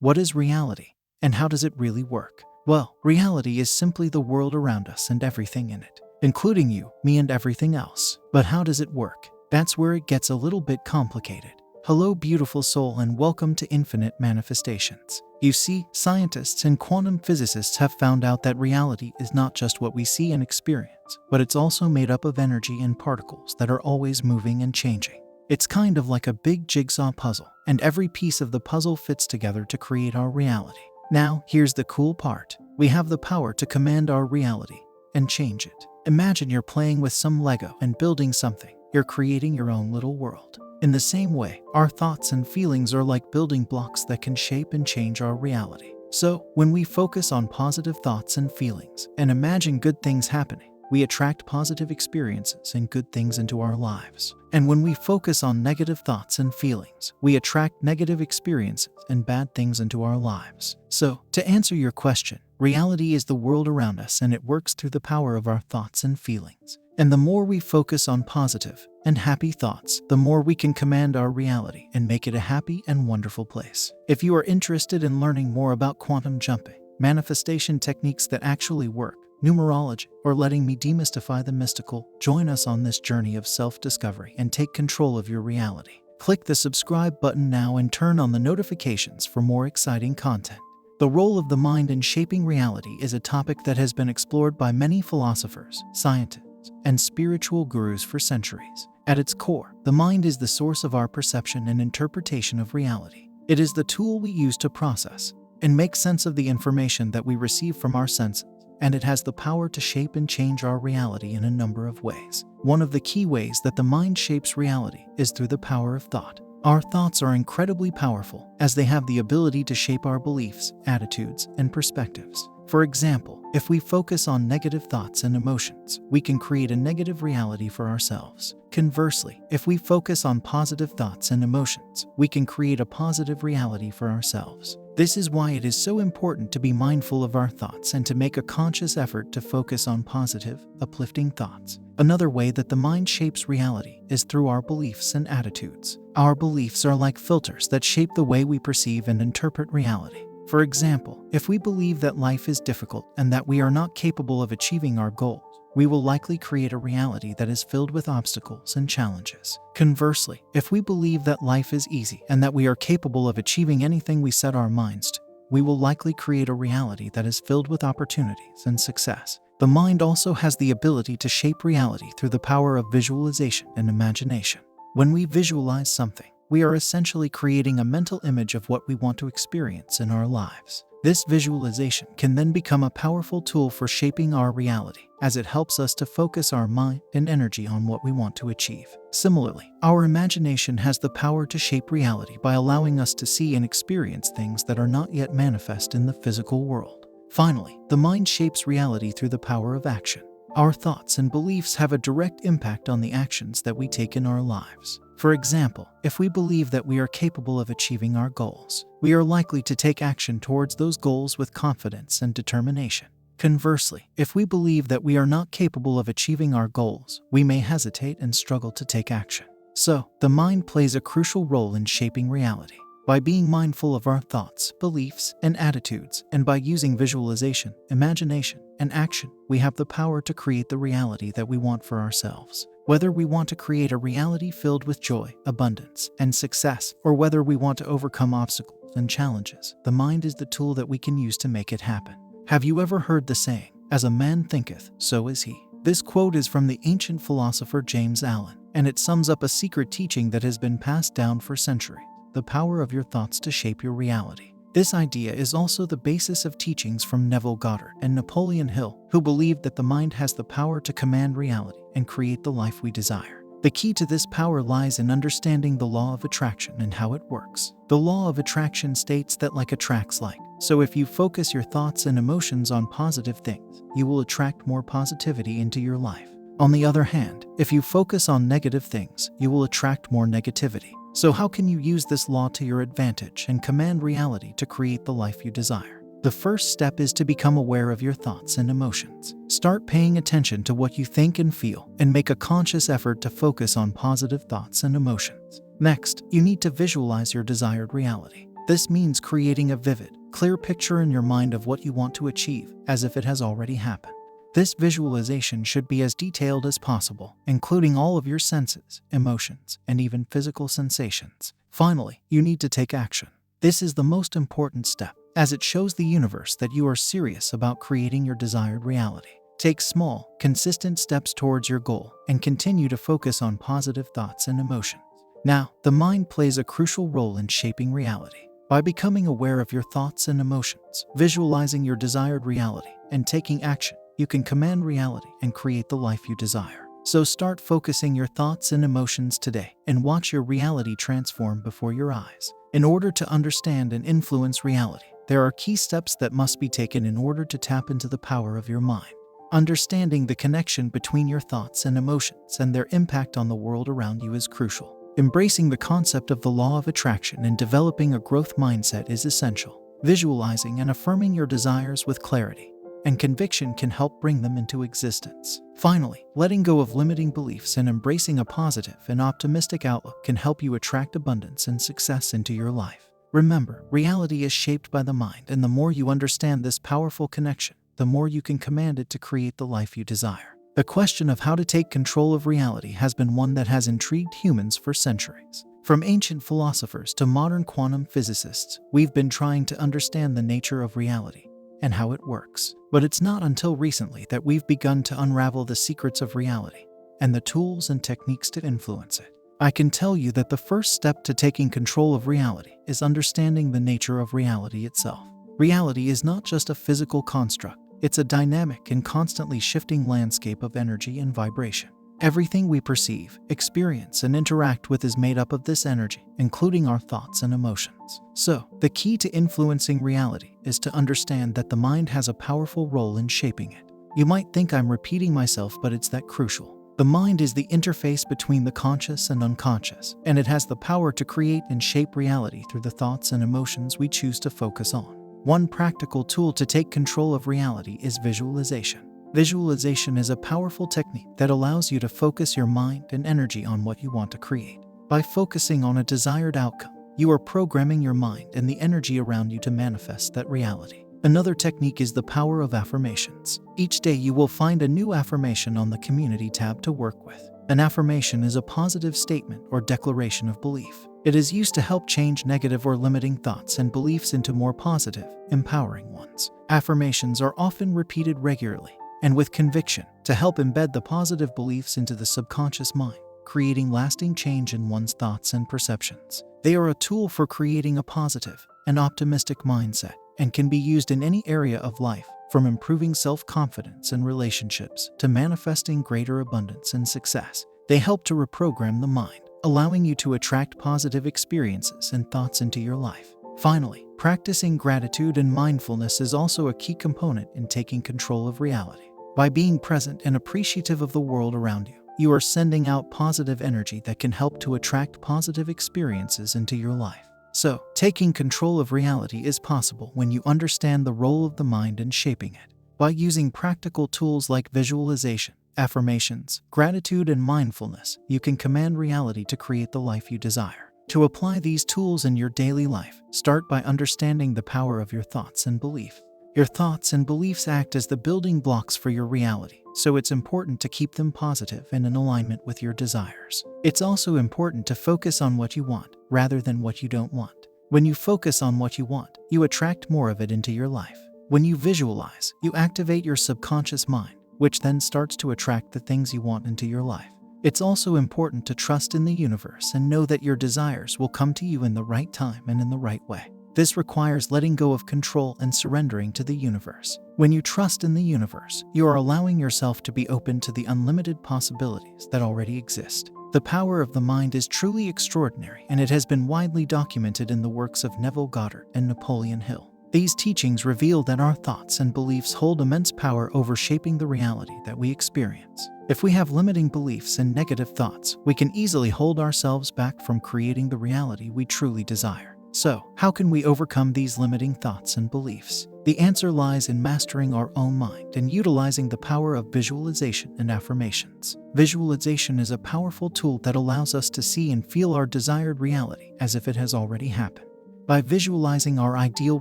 What is reality? And how does it really work? Well, reality is simply the world around us and everything in it, including you, me, and everything else. But how does it work? That's where it gets a little bit complicated. Hello, beautiful soul, and welcome to Infinite Manifestations. You see, scientists and quantum physicists have found out that reality is not just what we see and experience, but it's also made up of energy and particles that are always moving and changing. It's kind of like a big jigsaw puzzle, and every piece of the puzzle fits together to create our reality. Now, here's the cool part. We have the power to command our reality and change it. Imagine you're playing with some Lego and building something. You're creating your own little world. In the same way, our thoughts and feelings are like building blocks that can shape and change our reality. So, when we focus on positive thoughts and feelings and imagine good things happening, we attract positive experiences and good things into our lives. And when we focus on negative thoughts and feelings, we attract negative experiences and bad things into our lives. So, to answer your question, reality is the world around us, and it works through the power of our thoughts and feelings. And the more we focus on positive and happy thoughts, the more we can command our reality and make it a happy and wonderful place. If you are interested in learning more about quantum jumping, manifestation techniques that actually work, numerology, or letting me demystify the mystical, join us on this journey of self-discovery and take control of your reality. Click the subscribe button now and turn on the notifications for more exciting content. The role of the mind in shaping reality is a topic that has been explored by many philosophers, scientists, and spiritual gurus for centuries. At its core, the mind is the source of our perception and interpretation of reality. It is the tool we use to process and make sense of the information that we receive from our senses, and it has the power to shape and change our reality in a number of ways. One of the key ways that the mind shapes reality is through the power of thought. Our thoughts are incredibly powerful, as they have the ability to shape our beliefs, attitudes, and perspectives. For example, if we focus on negative thoughts and emotions, we can create a negative reality for ourselves. Conversely, if we focus on positive thoughts and emotions, we can create a positive reality for ourselves. This is why it is so important to be mindful of our thoughts and to make a conscious effort to focus on positive, uplifting thoughts. Another way that the mind shapes reality is through our beliefs and attitudes. Our beliefs are like filters that shape the way we perceive and interpret reality. For example, if we believe that life is difficult and that we are not capable of achieving our goals, we will likely create a reality that is filled with obstacles and challenges. Conversely, if we believe that life is easy and that we are capable of achieving anything we set our minds to, we will likely create a reality that is filled with opportunities and success. The mind also has the ability to shape reality through the power of visualization and imagination. When we visualize something, we are essentially creating a mental image of what we want to experience in our lives. This visualization can then become a powerful tool for shaping our reality, as it helps us to focus our mind and energy on what we want to achieve. Similarly, our imagination has the power to shape reality by allowing us to see and experience things that are not yet manifest in the physical world. Finally, the mind shapes reality through the power of action. Our thoughts and beliefs have a direct impact on the actions that we take in our lives. For example, if we believe that we are capable of achieving our goals, we are likely to take action towards those goals with confidence and determination. Conversely, if we believe that we are not capable of achieving our goals, we may hesitate and struggle to take action. So, the mind plays a crucial role in shaping reality. By being mindful of our thoughts, beliefs, and attitudes, and by using visualization, imagination, and action, we have the power to create the reality that we want for ourselves. Whether we want to create a reality filled with joy, abundance, and success, or whether we want to overcome obstacles and challenges, the mind is the tool that we can use to make it happen. Have you ever heard the saying, "As a man thinketh, so is he"? This quote is from the ancient philosopher James Allen, and it sums up a secret teaching that has been passed down for centuries: the power of your thoughts to shape your reality. This idea is also the basis of teachings from Neville Goddard and Napoleon Hill, who believed that the mind has the power to command reality and create the life we desire. The key to this power lies in understanding the law of attraction and how it works. The law of attraction states that like attracts like. So if you focus your thoughts and emotions on positive things, you will attract more positivity into your life. On the other hand, if you focus on negative things, you will attract more negativity. So how can you use this law to your advantage and command reality to create the life you desire? The first step is to become aware of your thoughts and emotions. Start paying attention to what you think and feel, and make a conscious effort to focus on positive thoughts and emotions. Next, you need to visualize your desired reality. This means creating a vivid, clear picture in your mind of what you want to achieve, as if it has already happened. This visualization should be as detailed as possible, including all of your senses, emotions, and even physical sensations. Finally, you need to take action. This is the most important step, as it shows the universe that you are serious about creating your desired reality. Take small, consistent steps towards your goal and continue to focus on positive thoughts and emotions. Now, the mind plays a crucial role in shaping reality. By becoming aware of your thoughts and emotions, visualizing your desired reality, and taking action, you can command reality and create the life you desire. So start focusing your thoughts and emotions today and watch your reality transform before your eyes. In order to understand and influence reality, there are key steps that must be taken in order to tap into the power of your mind. Understanding the connection between your thoughts and emotions and their impact on the world around you is crucial. Embracing the concept of the law of attraction and developing a growth mindset is essential. Visualizing and affirming your desires with clarity and conviction can help bring them into existence. Finally, letting go of limiting beliefs and embracing a positive and optimistic outlook can help you attract abundance and success into your life. Remember, reality is shaped by the mind, and the more you understand this powerful connection, the more you can command it to create the life you desire. The question of how to take control of reality has been one that has intrigued humans for centuries. From ancient philosophers to modern quantum physicists, we've been trying to understand the nature of reality and how it works. But it's not until recently that we've begun to unravel the secrets of reality and the tools and techniques to influence it. I can tell you that the first step to taking control of reality is understanding the nature of reality itself. Reality is not just a physical construct. It's a dynamic and constantly shifting landscape of energy and vibration. Everything we perceive, experience, and interact with is made up of this energy, including our thoughts and emotions. So, the key to influencing reality is to understand that the mind has a powerful role in shaping it. You might think I'm repeating myself, but it's that crucial. The mind is the interface between the conscious and unconscious, and it has the power to create and shape reality through the thoughts and emotions we choose to focus on. One practical tool to take control of reality is visualization. Visualization is a powerful technique that allows you to focus your mind and energy on what you want to create. By focusing on a desired outcome, you are programming your mind and the energy around you to manifest that reality. Another technique is the power of affirmations. Each day you will find a new affirmation on the Community tab to work with. An affirmation is a positive statement or declaration of belief. It is used to help change negative or limiting thoughts and beliefs into more positive, empowering ones. Affirmations are often repeated regularly and with conviction to help embed the positive beliefs into the subconscious mind, creating lasting change in one's thoughts and perceptions. They are a tool for creating a positive and optimistic mindset and can be used in any area of life, from improving self-confidence and relationships to manifesting greater abundance and success. They help to reprogram the mind, allowing you to attract positive experiences and thoughts into your life. Finally, practicing gratitude and mindfulness is also a key component in taking control of reality. By being present and appreciative of the world around you, you are sending out positive energy that can help to attract positive experiences into your life. So, taking control of reality is possible when you understand the role of the mind in shaping it. By using practical tools like visualization, affirmations, gratitude, and mindfulness, you can command reality to create the life you desire. To apply these tools in your daily life, start by understanding the power of your thoughts and belief. Your thoughts and beliefs act as the building blocks for your reality, so it's important to keep them positive and in alignment with your desires. It's also important to focus on what you want, rather than what you don't want. When you focus on what you want, you attract more of it into your life. When you visualize, you activate your subconscious mind, which then starts to attract the things you want into your life. It's also important to trust in the universe and know that your desires will come to you in the right time and in the right way. This requires letting go of control and surrendering to the universe. When you trust in the universe, you are allowing yourself to be open to the unlimited possibilities that already exist. The power of the mind is truly extraordinary, and it has been widely documented in the works of Neville Goddard and Napoleon Hill. These teachings reveal that our thoughts and beliefs hold immense power over shaping the reality that we experience. If we have limiting beliefs and negative thoughts, we can easily hold ourselves back from creating the reality we truly desire. So, how can we overcome these limiting thoughts and beliefs? The answer lies in mastering our own mind and utilizing the power of visualization and affirmations. Visualization is a powerful tool that allows us to see and feel our desired reality as if it has already happened. By visualizing our ideal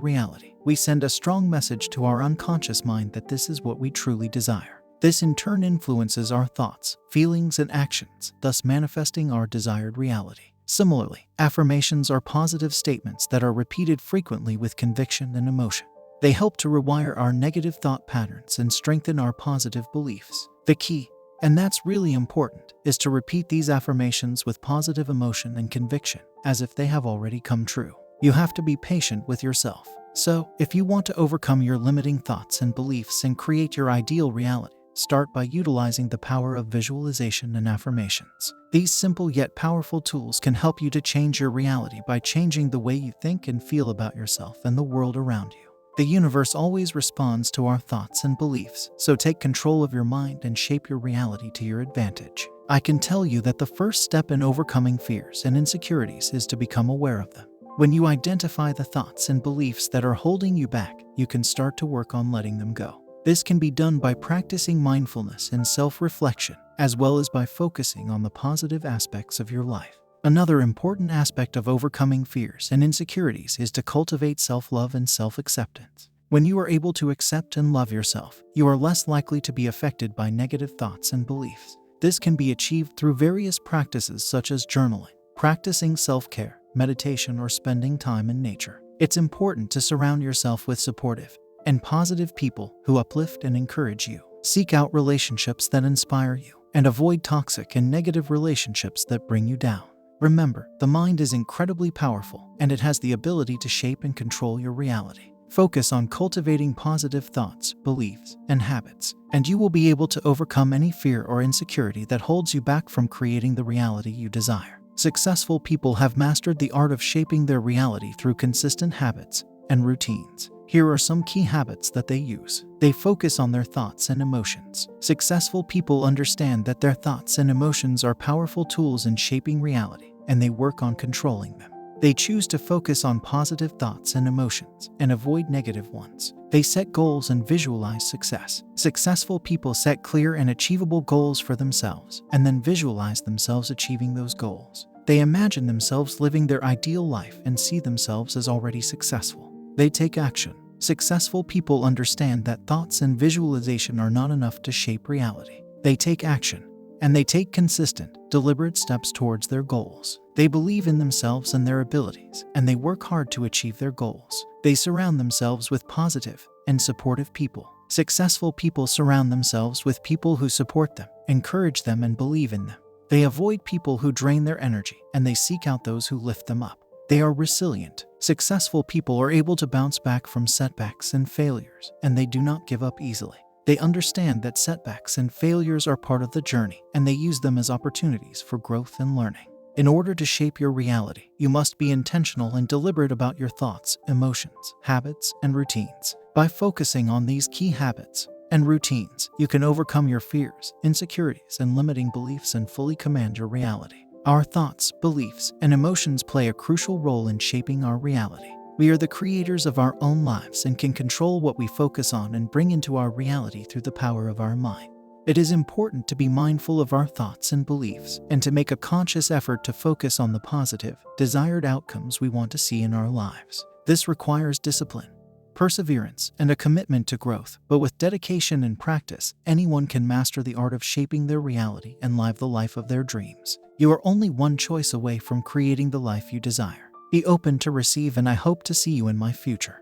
reality, we send a strong message to our unconscious mind that this is what we truly desire. This in turn influences our thoughts, feelings, and actions, thus manifesting our desired reality. Similarly, affirmations are positive statements that are repeated frequently with conviction and emotion. They help to rewire our negative thought patterns and strengthen our positive beliefs. The key, and that's really important, is to repeat these affirmations with positive emotion and conviction, as if they have already come true. You have to be patient with yourself. So, if you want to overcome your limiting thoughts and beliefs and create your ideal reality, start by utilizing the power of visualization and affirmations. These simple yet powerful tools can help you to change your reality by changing the way you think and feel about yourself and the world around you. The universe always responds to our thoughts and beliefs, so take control of your mind and shape your reality to your advantage. I can tell you that the first step in overcoming fears and insecurities is to become aware of them. When you identify the thoughts and beliefs that are holding you back, you can start to work on letting them go. This can be done by practicing mindfulness and self-reflection, as well as by focusing on the positive aspects of your life. Another important aspect of overcoming fears and insecurities is to cultivate self-love and self-acceptance. When you are able to accept and love yourself, you are less likely to be affected by negative thoughts and beliefs. This can be achieved through various practices such as journaling, practicing self-care, meditation, or spending time in nature. It's important to surround yourself with supportive and positive people who uplift and encourage you. Seek out relationships that inspire you, and avoid toxic and negative relationships that bring you down. Remember, the mind is incredibly powerful, and it has the ability to shape and control your reality. Focus on cultivating positive thoughts, beliefs, and habits, and you will be able to overcome any fear or insecurity that holds you back from creating the reality you desire. Successful people have mastered the art of shaping their reality through consistent habits and routines. Here are some key habits that they use. They focus on their thoughts and emotions. Successful people understand that their thoughts and emotions are powerful tools in shaping reality, and they work on controlling them. They choose to focus on positive thoughts and emotions and avoid negative ones. They set goals and visualize success. Successful people set clear and achievable goals for themselves and then visualize themselves achieving those goals. They imagine themselves living their ideal life and see themselves as already successful. They take action. Successful people understand that thoughts and visualization are not enough to shape reality. They take action, and they take consistent, deliberate steps towards their goals. They believe in themselves and their abilities, and they work hard to achieve their goals. They surround themselves with positive and supportive people. Successful people surround themselves with people who support them, encourage them, and believe in them. They avoid people who drain their energy, and they seek out those who lift them up. They are resilient. Successful people are able to bounce back from setbacks and failures, and they do not give up easily. They understand that setbacks and failures are part of the journey, and they use them as opportunities for growth and learning. In order to shape your reality, you must be intentional and deliberate about your thoughts, emotions, habits, and routines. By focusing on these key habits and routines, you can overcome your fears, insecurities, and limiting beliefs and fully command your reality. Our thoughts, beliefs, and emotions play a crucial role in shaping our reality. We are the creators of our own lives and can control what we focus on and bring into our reality through the power of our mind. It is important to be mindful of our thoughts and beliefs and to make a conscious effort to focus on the positive, desired outcomes we want to see in our lives. This requires discipline, perseverance, and a commitment to growth, but with dedication and practice, anyone can master the art of shaping their reality and live the life of their dreams. You are only one choice away from creating the life you desire. Be open to receive, and I hope to see you in my future.